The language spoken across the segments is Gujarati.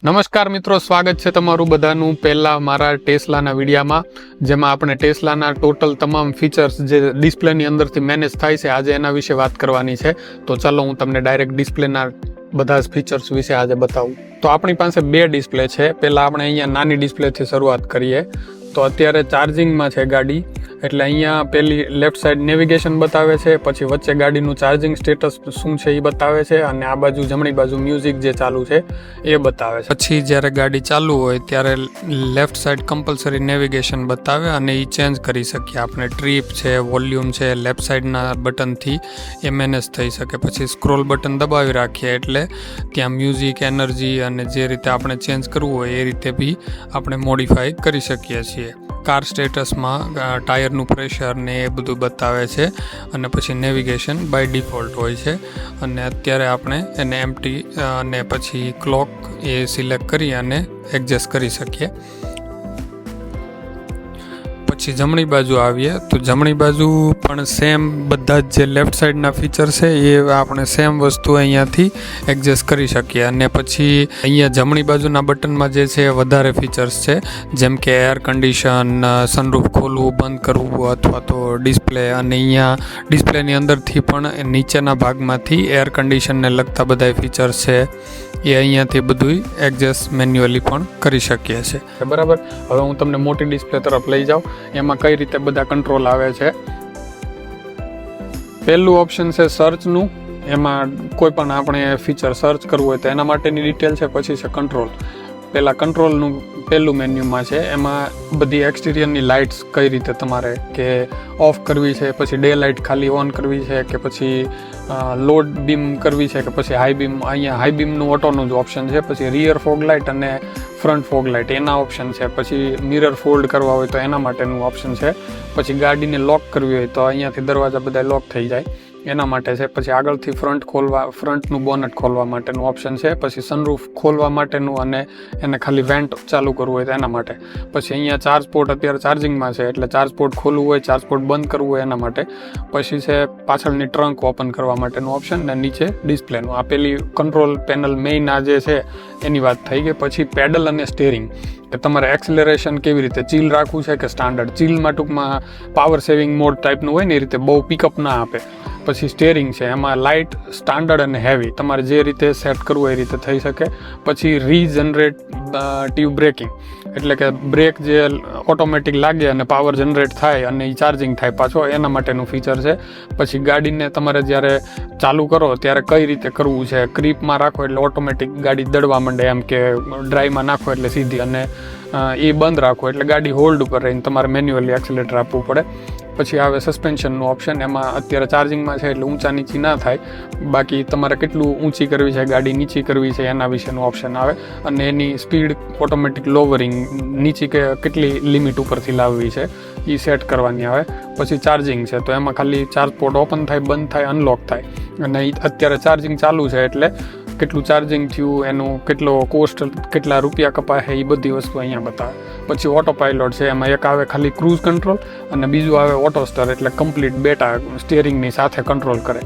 નમસ્કાર મિત્રો, સ્વાગત છે તમારું બધાનું પહેલા મારા ટેસ્લાના વિડીયામાં, જેમાં આપણે ટેસ્લાના ટોટલ તમામ ફીચર્સ જે ડિસ્પ્લેની અંદરથી મેનેજ થાય છે આજે એના વિશે વાત કરવાની છે. તો ચાલો હું તમને ડાયરેક્ટ ડિસ્પ્લેના બધા જ ફીચર્સ વિશે આજે બતાવું. તો આપણી પાસે બે ડિસ્પ્લે છે. પહેલાં આપણે અહીંયા નાની ડિસ્પ્લેથી શરૂઆત કરીએ. તો અત્યારે ચાર્જિંગમાં છે ગાડી, એટલે અહીંયા પેલી લેફ્ટ સાઈડ નેવિગેશન બતાવે છે, પછી વચ્ચે ગાડીનું ચાર્જિંગ સ્ટેટસ શું છે એ બતાવે છે, અને આ બાજુ જમણી બાજુ મ્યુઝિક જે ચાલુ છે એ બતાવે છે. પછી જ્યારે ગાડી ચાલુ હોય ત્યારે લેફ્ટ સાઈડ કમ્પલસરી નેવિગેશન બતાવે અને એ ચેન્જ કરી શકીએ આપણે. ટ્રીપ છે, વોલ્યુમ છે, લેફ્ટ સાઈડના બટનથી એ મેનેજ થઈ શકે. પછી સ્ક્રોલ બટન દબાવી રાખીએ એટલે ત્યાં મ્યુઝિક, એનર્જી અને જે રીતે આપણે ચેન્જ કરવું હોય એ રીતે બી આપણે મોડિફાઈ કરી શકીએ છીએ. કાર સ્ટેટસમાં ટાયરનું પ્રેશર ને એ બધું બતાવે છે, અને પછી નેવિગેશન બાય ડિફોલ્ટ હોય છે. અને અત્યારે આપણે એને એમ્પ્ટી અને પછી ક્લોક એ સિલેક્ટ કરી અને એડજસ્ટ કરી શકીએ. પછી જમણી બાજુ આવીએ તો જમણી બાજુ પણ સેમ બધા જ જે લેફ્ટ સાઈડના ફીચર છે એ આપણે સેમ વસ્તુ અહીંયાથી એડજસ્ટ કરી શકીએ. અને પછી અહીંયા જમણી બાજુના બટનમાં જે છે વધારે ફીચર્સ છે, જેમ કે એર કન્ડિશન, સનરૂફ ખોલવું બંધ કરવું, અથવા તો ડિસ્પ્લે. અને અહીંયા ડિસ્પ્લેની અંદરથી પણ નીચેના ભાગમાંથી એર કન્ડિશનને લગતા બધા ફીચર્સ છે એ અહીંયાથી બધું એડજસ્ટ મેન્યુઅલી પણ કરી શકીએ છીએ. બરાબર, હવે હું તમને મોટી ડિસ્પ્લે તરફ લઈ જાઉં. એમાં કઈ રીતે બધા કંટ્રોલ આવે છે. પહેલું ઓપ્શન છે સર્ચનું. એમાં કોઈ પણ આપણે ફીચર સર્ચ કરવું હોય તો એના માટેની ડિટેલ છે. પછી છે કંટ્રોલ. પહેલાં કંટ્રોલનું પહેલું મેન્યુમાં છે, એમાં બધી એક્સટિરિયરની લાઇટ્સ કઈ રીતે તમારે કે ઓફ કરવી છે, પછી ડે લાઇટ ખાલી ઓન કરવી છે, કે પછી લોડ બીમ કરવી છે, કે પછી હાઈ બીમ. અહીંયા હાઈ બીમનું ઓટોનું જ ઓપ્શન છે. પછી રિયર ફોગ લાઇટ અને ફ્રન્ટ ફોગ લાઇટ એના ઓપ્શન છે. પછી મિરર ફોલ્ડ કરવા હોય તો એના માટેનું ઓપ્શન છે. પછી ગાડીને લોક કરવી હોય તો અહીંયાથી દરવાજા બધા લોક થઈ જાય એના માટે છે. પછી આગળથી ફ્રન્ટનું બોનટ ખોલવા માટેનું ઓપ્શન છે. પછી સનરૂફ ખોલવા માટેનું અને એને ખાલી વેન્ટ ચાલુ કરવું હોય તો એના માટે. પછી અહીંયા ચાર્જ પોર્ટ અત્યારે ચાર્જિંગમાં છે, એટલે ચાર્જ પોર્ટ ખોલવું હોય, ચાર્જ પોર્ટ બંધ કરવું હોય એના માટે. પછી છે પાછળની ટ્રંક ઓપન કરવા માટેનું ઓપ્શન, ને નીચે ડિસ્પ્લેનું. આ પેલી કંટ્રોલ પેનલ મેઇન આ જે છે એની વાત થઈ ગઈ. પછી પેડલ અને સ્ટેરિંગ, કે તમારે એક્સેલરેશન કેવી રીતે ચીલ રાખવું છે કે સ્ટાન્ડર્ડ. ચીલમાં ટૂંકમાં પાવર સેવિંગ મોડ ટાઈપનું હોય ને એ રીતે બહુ પિકઅપ ના આપે. પછી સ્ટેરિંગ છે, એમાં લાઇટ, સ્ટાન્ડર્ડ અને હેવી તમારે જે રીતે સેટ કરવું એ રીતે થઈ શકે. પછી રીજનરેટિવ બ્રેકિંગ, એટલે કે બ્રેક જે ઓટોમેટિક લાગે અને પાવર જનરેટ થાય અને એ ચાર્જિંગ થાય પાછો, એના માટેનું ફીચર છે. પછી ગાડીને તમારે જ્યારે ચાલુ કરો ત્યારે કઈ રીતે કરવું છે. ક્રીપમાં રાખો એટલે ઓટોમેટિક ગાડી દડવા માંડે, એમ કે ડ્રાઈવમાં નાખો એટલે સીધી, અને એ બંધ રાખો એટલે ગાડી હોલ્ડ ઉપર રહીને તમારે મેન્યુઅલી એક્સેલેટર આપવું પડે. પછી આવે સસ્પેન્શનનું ઓપ્શન. એમાં અત્યારે ચાર્જિંગમાં છે એટલે ઊંચા નીચી ના થાય. બાકી તમારે કેટલું ઊંચી કરવી છે ગાડી, નીચી કરવી છે એના વિશેનું ઓપ્શન આવે. અને એની સ્પીડ ઓટોમેટિક લોવરિંગ, નીચી કે કેટલી લિમિટ ઉપરથી લાવવી છે એ સેટ કરવાની આવે. પછી ચાર્જિંગ છે, તો એમાં ખાલી ચાર્જ પોર્ટ ઓપન થાય, બંધ થાય, અનલોક થાય. અને અત્યારે ચાર્જિંગ ચાલુ છે એટલે કેટલું ચાર્જિંગ થયું, એનું કેટલો કોસ્ટ, કેટલા રૂપિયા કપાય એ બધી વસ્તુ અહીંયા બતાવે. પછી ઓટો પાયલોટ છે, એમાં એક આવે ખાલી ક્રૂઝ કંટ્રોલ અને બીજું આવે ઓટો સ્ટાર, એટલે કમ્પ્લીટ બેટા સ્ટિયરિંગની સાથે કંટ્રોલ કરે.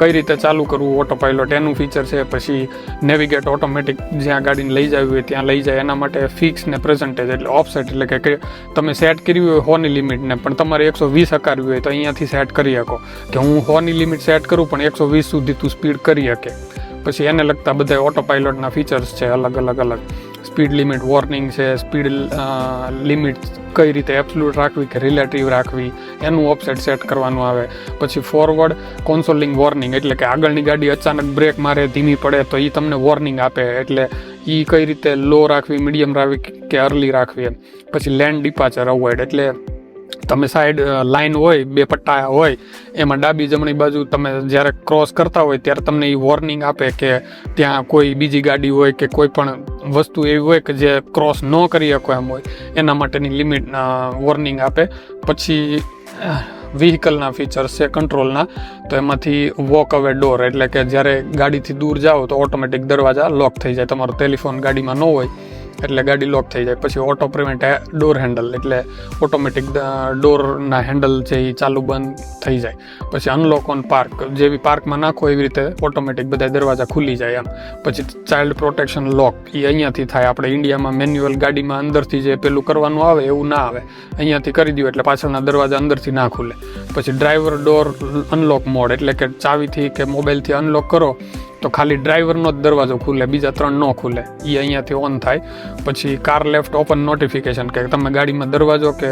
કઈ રીતે ચાલુ કરવું ઓટો પાયલોટ એનું ફીચર છે. પછી નેવિગેટ ઓટોમેટિક, જ્યાં ગાડીને લઈ જવી હોય ત્યાં લઈ જાય. એના માટે ફિક્સ ને પ્રેઝન્ટેજ એટલે ઓફસેટ, એટલે કે તમે સેટ કરવી હોય હોની લિમિટને પણ તમારે 120 હકારવી હોય તો અહીંયાથી સેટ કરી શકો કે હું હોની લિમિટ સેટ કરું પણ 120 સુધી તું સ્પીડ કરી શકે. પછી એને લગતા બધા ઓટો પાયલોટના ફીચર્સ છે અલગ અલગ. સ્પીડ લિમિટ વોર્નિંગ છે, સ્પીડ લિમિટ કઈ રીતે એબ્સોલ્યુટ રાખવી કે રિલેટિવ રાખવી એનું ઓફસેટ સેટ કરવાનું આવે. પછી ફોરવર્ડ કોન્સોલિંગ વોર્નિંગ, એટલે કે આગળની ગાડી અચાનક બ્રેક મારે, ધીમી પડે તો એ તમને વોર્નિંગ આપે, એટલે એ કઈ રીતે લો રાખવી, મીડિયમ રાખવી કે અર્લી રાખવી. પછી લેન્ડ ડિપાચર અવોઇડ, એટલે તમે સાઈડ લાઇન હોય, બે પટ્ટા હોય, એમાં ડાબી જમણી બાજુ તમે જ્યારે ક્રોસ કરતા હોય ત્યારે તમને એ વોર્નિંગ આપે કે ત્યાં કોઈ બીજી ગાડી હોય કે કોઈ પણ વસ્તુ એવી હોય કે જે ક્રોસ ન કરી શકો એમ હોય, એના માટેની લિમિટ વોર્નિંગ આપે. પછી વ્હીકલના ફીચર્સ છે કંટ્રોલના, તો એમાંથી વોક અવે ડોર, એટલે કે જ્યારે ગાડીથી દૂર જાઓ તો ઓટોમેટિક દરવાજા લોક થઈ જાય. તમારો ટેલિફોન ગાડીમાં ન હોય એટલે ગાડી લોક થઈ જાય. પછી ઓટો પ્રિવેન્ટ ડોર હેન્ડલ, એટલે ઓટોમેટિક ડોરના હેન્ડલ છે એ ચાલુ બંધ થઈ જાય. પછી અનલોક ઓન પાર્ક, જેવી પાર્કમાં નાખો એવી રીતે ઓટોમેટિક બધા દરવાજા ખુલી જાય એમ. પછી ચાઇલ્ડ પ્રોટેક્શન લોક, એ અહીંયાથી થાય. આપણે ઇન્ડિયામાં મેન્યુઅલ ગાડીમાં અંદરથી જે પેલું કરવાનું આવે એવું ના આવે, અહીંયાથી કરી દો એટલે પાછળના દરવાજા અંદરથી ના ખુલે. પછી ડ્રાઈવર ડોર અનલોક મોડ, એટલે કે ચાવીથી કે મોબાઈલથી અનલોક કરો તો ખાલી ડ્રાઈવરનો જ દરવાજો ખુલે, બીજા 3 ન ખુલે, એ અહીંયાથી ઓન થાય. પછી કાર લેફ્ટ ઓપન નોટિફિકેશન, કે તમે ગાડીમાં દરવાજો કે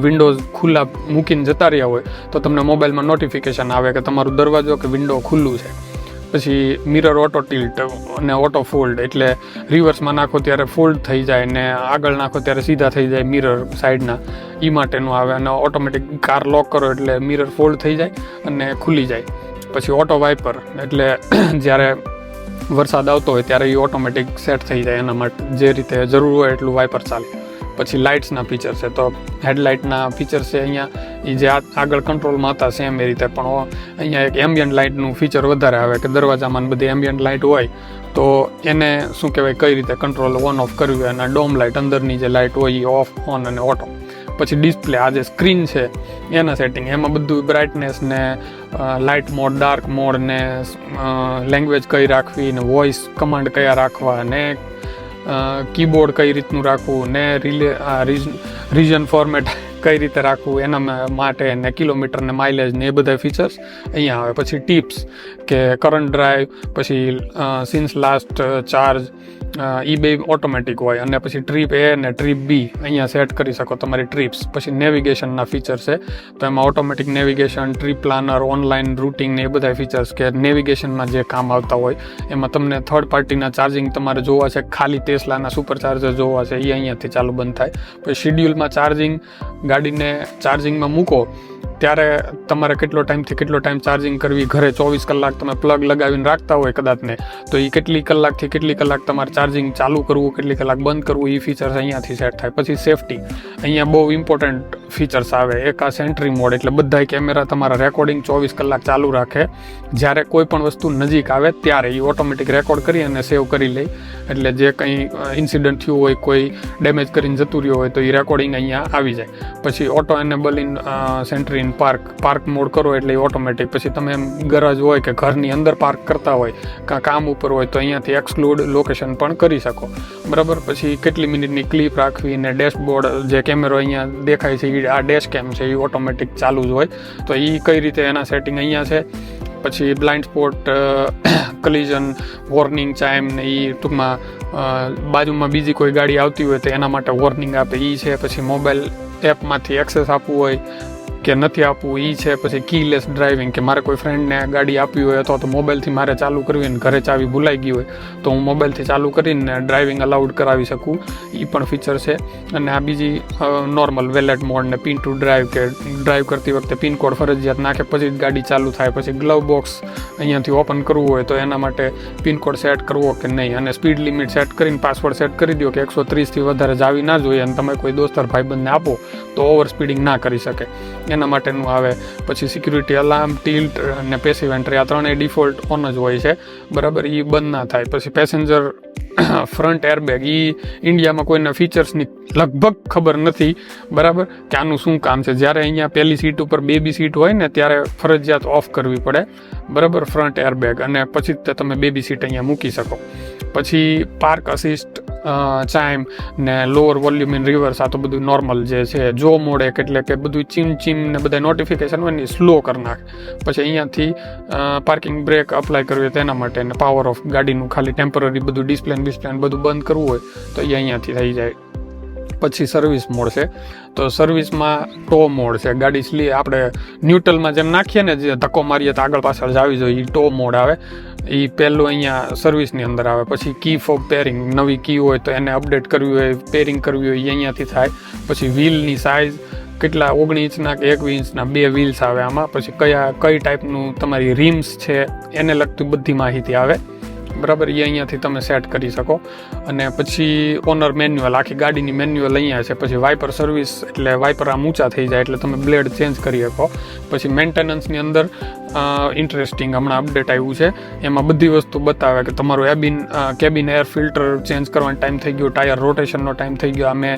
વિન્ડોઝ ખુલ્લા મૂકીને જતા રહ્યા હોય તો તમને મોબાઈલમાં નોટિફિકેશન આવે કે તમારું દરવાજો કે વિન્ડો ખુલ્લું છે. પછી મિરર ઓટો ટિલ્ટ અને ઓટો ફોલ્ડ, એટલે રિવર્સમાં નાખો ત્યારે ફોલ્ડ થઈ જાય ને આગળ નાખો ત્યારે સીધા થઈ જાય મિરર સાઈડના, એ માટેનું આવે. અને ઓટોમેટિક કાર લોક કરો એટલે મિરર ફોલ્ડ થઈ જાય અને ખુલી જાય. પછી ઓટો વાઇપર, એટલે જ્યારે વરસાદ આવતો હોય ત્યારે એ ઓટોમેટિક સેટ થઈ જાય, એના માટે જે રીતે જરૂર હોય એટલું વાઇપર ચાલે. પછી લાઇટ્સના ફીચર છે, તો હેડલાઇટના ફીચર છે અહીંયા, એ જે આગળ કંટ્રોલમાં હતા સેમ એ રીતે, પણ અહીંયા એક એમ્બિયન્ટ લાઇટનું ફીચર વધારે આવે કે દરવાજામાં બધી એમ્બિયન્ટ લાઇટ હોય તો એને શું કહેવાય કઈ રીતે કંટ્રોલ ઓન ઓફ કરવી, અને ડોમ લાઇટ અંદરની જે લાઇટ હોય એ ઓફ ઓન અને ઓટો. પછી ડિસ્પ્લે, આ જે સ્ક્રીન છે એના સેટિંગ, એમાં બધું બ્રાઇટનેસ ને લાઇટ મોડ, ડાર્ક મોડ ને લેંગ્વેજ કઈ રાખવી ને વોઇસ કમાન્ડ કયા રાખવા ને કીબોર્ડ કઈ રીતનું રાખવું ને રીજન ફોર્મેટ કઈ રીતે રાખવું એના માટે ને કિલોમીટર ને માઇલેજ ને એ બધા ફીચર્સ અહીંયા આવે. પછી ટિપ્સ કે કરંટ ડ્રાઈવ, પછી સિન્સ લાસ્ટ ચાર્જ, એ બે ઓટોમેટિક હોય. અને પછી ટ્રીપ એ ને ટ્રીપ બી અહીંયા સેટ કરી શકો તમારી ટ્રીપ્સ. પછી નેવિગેશનના ફીચર છે, તો એમાં automatic navigation, trip planner, online routing ને એ બધા ફીચર્સ કે નેવિગેશનમાં જે કામ આવતા હોય એમાં તમને થર્ડ પાર્ટીના ચાર્જિંગ તમારે જોવા છે, ખાલી ટેસ્લાના સુપર ચાર્જર જોવા છે, એ અહીંયાથી ચાલુ બંધ થાય. પછી શિડ્યુલમાં ચાર્જિંગ, ગાડીને ચાર્જિંગમાં મૂકો ત્યારે તમારે કેટલો ટાઈમ ચાર્જિંગ કરવી, ઘરે 24 કલાક તમે પ્લગ લગાવીને રાખતા હોય કદાચ ને, તો એ કેટલી કલાકથી કેટલી કલાક તમારે ચાર્જિંગ ચાલુ કરવું, કેટલી કલાક બંધ કરવું, એ ફીચર્સ અહીંયાથી સેટ થાય. પછી સેફટી, અહીંયા બહુ ઇમ્પોર્ટન્ટ ફીચર્સ આવે. એક આ સેન્ટ્રી મોડ, એટલે બધા કેમેરા તમારા રેકોર્ડિંગ 24 કલાક ચાલુ રાખે, જ્યારે કોઈ પણ વસ્તુ નજીક આવે ત્યારે એ ઓટોમેટિક રેકોર્ડ કરી અને સેવ કરી લે. એટલે જે કંઈ ઇન્સિડન્ટ થયું હોય, કોઈ ડેમેજ કરીને જતું રહ્યું હોય તો એ રેકોર્ડિંગ અહીંયા આવી જાય. પછી auto enable in sanitary in park mode કરો એટલે ઓટોમેટિક. પછી તમે ગરજ હોય કે ઘરની અંદર પાર્ક કરતા હોય કામ ઉપર હોય તો અહીંયાથી એક્સક્લુડ લોકેશન પણ કરી શકો, બરાબર. પછી કેટલી મિનિટની ક્લિપ રાખવી ને ડેશબોર્ડ, જે કેમેરો અહીંયા દેખાય છે એ આ ડેશ કેમ છે એ ઓટોમેટિક ચાલુ જ હોય, તો એ કઈ રીતે એના સેટિંગ અહીંયા છે. પછી બ્લાઇન્ડ સ્પોટ, કલિઝન વોર્નિંગ, ચાઇમ ને એ ટૂંકમાં બાજુમાં બીજી કોઈ ગાડી આવતી હોય તો એના માટે વોર્નિંગ આપે એ છે. પછી મોબાઈલ એપમાંથી એક્સેસ આપવું હોય કે નથી આપવું એ છે. પછી કીલેસ ડ્રાઇવિંગ, કે મારે કોઈ ફ્રેન્ડને ગાડી આપવી હોય અથવા તો મોબાઈલથી મારે ચાલુ કરવી અને ઘરે ચાવી ભૂલાઈ ગઈ હોય તો હું મોબાઈલથી ચાલુ કરીને ડ્રાઇવિંગ અલાઉડ કરાવી શકું, એ પણ ફીચર છે. અને આ બીજી નોર્મલ વેલેટ મોડ ને પિન ટુ ડ્રાઈવ, કે ડ્રાઈવ કરતી વખતે પિનકોડ ફરજિયાત નાખે પછી જ ગાડી ચાલુ થાય. પછી ગ્લવ બોક્સ અહીંયાથી ઓપન કરવું હોય તો એના માટે પિનકોડ સેટ કરવો કે નહીં, અને સ્પીડ લિમિટ સેટ કરીને પાસવર્ડ સેટ કરી દો કે 130થી વધારે જાવી ના જોઈએ, અને તમે કોઈ દોસ્તાર ભાઈબંધને આપો તો ઓવર સ્પીડિંગ ના કરી શકે, એના માટેનું આવે. પછી સિક્યુરિટી અલાર્મ, ટિલ્ટ અને પેસિવ એન્ટ્રી, આ ત્રણેય ડિફોલ્ટ ઓન જ હોય છે, બરાબર, એ બંધ ના થાય. પછી પેસેન્જર ફ્રન્ટ એરબેગ, એ ઇન્ડિયામાં કોઈના ફીચર્સની લગભગ ખબર નથી, બરાબર, કે આનું શું કામ છે. જ્યારે અહીંયા પહેલી સીટ ઉપર બેબી સીટ હોય ને ત્યારે ફરજિયાત ઓફ કરવી પડે, બરાબર, ફ્રન્ટ એરબેગ, અને પછી જ તમે બેબી સીટ અહીંયા મૂકી શકો. પછી પાર્ક અસિસ્ટ, ચાઇમ ને લોઅર વોલ્યુમ ઇન રિવર્સ, આ તો બધું નોર્મલ જે છે. જો મોડ એક, એટલે કે બધું ચીમ ને બધા નોટિફિકેશન હોય ને સ્લો કરી નાખે. પછી અહીંયાથી પાર્કિંગ બ્રેક અપ્લાય કરવી હોય તેના માટે, ને પાવર ઓફ, ગાડીનું ખાલી ટેમ્પરરી બધું ડિસ્પ્લે બધું બંધ કરવું હોય તો એ અહીંયાથી થઈ જાય. પછી સર્વિસ મોડ છે, તો સર્વિસમાં ટો મોડ છે. ગાડી આપણે ન્યુટ્રલમાં જેમ નાખીએ ને, જે ધક્કો મારીએ તો આગળ પાછળ જ આવી જોઈએ, એ ટો મોડ આવે. એ પહેલું અહીંયા સર્વિસની અંદર આવે. પછી કી ફોબ પેરિંગ, નવી કી હોય તો એને અપડેટ કરવી હોય, પેરિંગ કરવી હોય, એ અહીંયાથી થાય. પછી વ્હીલની સાઇઝ કેટલા, 19 ઇંચના કે 21 ઇંચના 2 વ્હીલ્સ આવે આમાં. પછી કઈ ટાઈપનું તમારી રીમ્સ છે એને લગતી બધી માહિતી આવે. બરાબર, એ અહીંયાથી તમે સેટ કરી શકો. અને પછી ઓનર મેન્યુઅલ, આખી ગાડીની મેન્યુઅલ અહીંયા છે. પછી વાઇપર સર્વિસ, એટલે વાઇપર આમ ઊંચા થઈ જાય એટલે તમે બ્લેડ ચેન્જ કરી શકો. પછી મેન્ટેનન્સની અંદર ઇન્ટરેસ્ટિંગ હમણાં અપડેટ આવ્યું છે, એમાં બધી વસ્તુ બતાવે કે તમારું કેબિન એર ફિલ્ટર ચેન્જ કરવાનો ટાઈમ થઈ ગયો, ટાયર રોટેશનનો ટાઈમ થઈ ગયો. અમે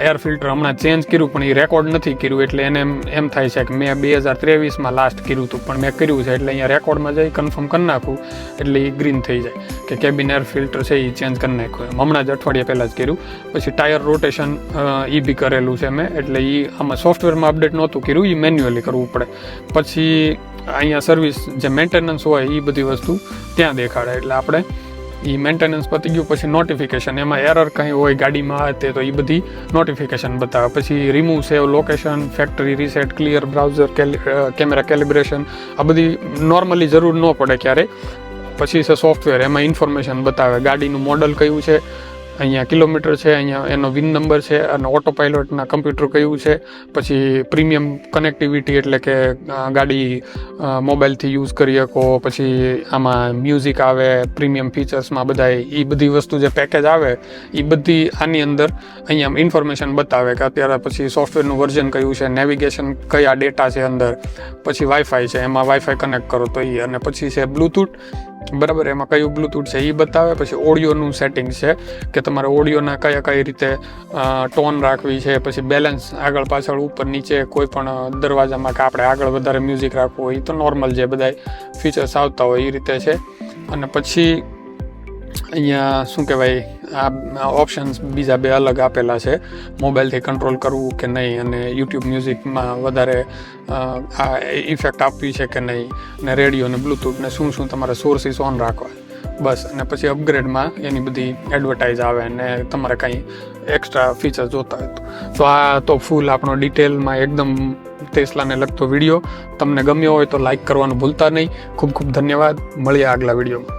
એર ફિલ્ટર હમણાં ચેન્જ કર્યું પણ એ રેકોર્ડ નથી કર્યું, એટલે એને એમ થાય છે કે મેં 2023માં લાસ્ટ કર્યું હતું પણ મેં કર્યું છે, એટલે અહીંયા રેકોર્ડમાં જઈ કન્ફર્મ કરી નાખું એટલે એ ગ્રીન થઈ જાય કે કેબિન એર ફિલ્ટર છે એ ચેન્જ કરી નાખ્યું. હમણાં જ અઠવાડિયા પહેલાં જ કર્યું. પછી ટાયર રોટેશન એ બી કરેલું છે મેં, એટલે એ આમાં સોફ્ટવેરમાં અપડેટ નહોતું કર્યું, એ મેન્યુઅલી કરવું પડે. પછી અહીંયા સર્વિસ જે મેન્ટેનન્સ હોય એ બધી વસ્તુ ત્યાં દેખાડે, એટલે આપણે એ મેન્ટેનન્સ પતી ગયું. પછી નોટિફિકેશન, એમાં એરર કંઈ હોય ગાડીમાં તે તો એ બધી નોટિફિકેશન બતાવે. પછી remove, save, location, factory reset, clear browser, camera calibration, આ બધી નોર્મલી જરૂર ન પડે ક્યારે. પછી છે સોફ્ટવેર, એમાં ઇન્ફોર્મેશન બતાવે ગાડીનું મોડલ કયું છે, અહીંયા કિલોમીટર છે, અહીંયા એનો વિન નંબર છે, અને ઓટો પાયલોટના કમ્પ્યુટર કયું છે. પછી પ્રીમિયમ કનેક્ટિવિટી, એટલે કે ગાડી મોબાઈલથી યુઝ કરી શકો. પછી આમાં મ્યુઝિક આવે, પ્રીમિયમ ફીચર્સમાં બધા એ બધી વસ્તુ જે પેકેજ આવે એ બધી આની અંદર અહીંયા ઇન્ફોર્મેશન બતાવે કે અત્યારે પછી સોફ્ટવેરનું વર્ઝન કયું છે, નેવિગેશન કયા ડેટા છે અંદર. પછી વાઈફાઈ છે, એમાં વાઈફાઈ કનેક્ટ કરો તો એ. અને પછી છે બ્લૂટૂથ, બરાબર, એમાં કયું બ્લૂટૂથ છે એ બતાવે. પછી ઓડિયોનું સેટિંગ છે કે તમારે ઓડિયોના કઈ રીતે ટોન રાખવી છે. પછી બેલેન્સ, આગળ પાછળ ઉપર નીચે કોઈ પણ દરવાજામાં કે આપણે આગળ વધારે મ્યુઝિક રાખવું હોય તો નોર્મલ જે બધા ફીચર્સ આવતા હોય એ રીતે છે. અને પછી અહીંયા શું કહેવાય, આ ઓપ્શન્સ બીજા 2 અલગ આપેલા છે, મોબાઈલથી કંટ્રોલ કરવું કે નહીં, અને યુટ્યુબ મ્યુઝિકમાં વધારે આ ઇફેક્ટ આપવી છે કે નહીં, ને રેડિયો ને બ્લૂટૂથ ને શું તમારે સોર્સિસ ઓન રાખવા, બસ. અને પછી અપગ્રેડમાં એની બધી એડવર્ટાઇઝ આવે અને તમારે કંઈ એક્સ્ટ્રા ફીચર જોતા હોય તો આ તો ફૂલ આપણો ડિટેલમાં એકદમ ટેસ્લાને લગતો વિડીયો. તમને ગમ્યો હોય તો લાઈક કરવાનું ભૂલતા નહીં. ખૂબ ખૂબ ધન્યવાદ. મળીએ આગલા વિડીયોમાં.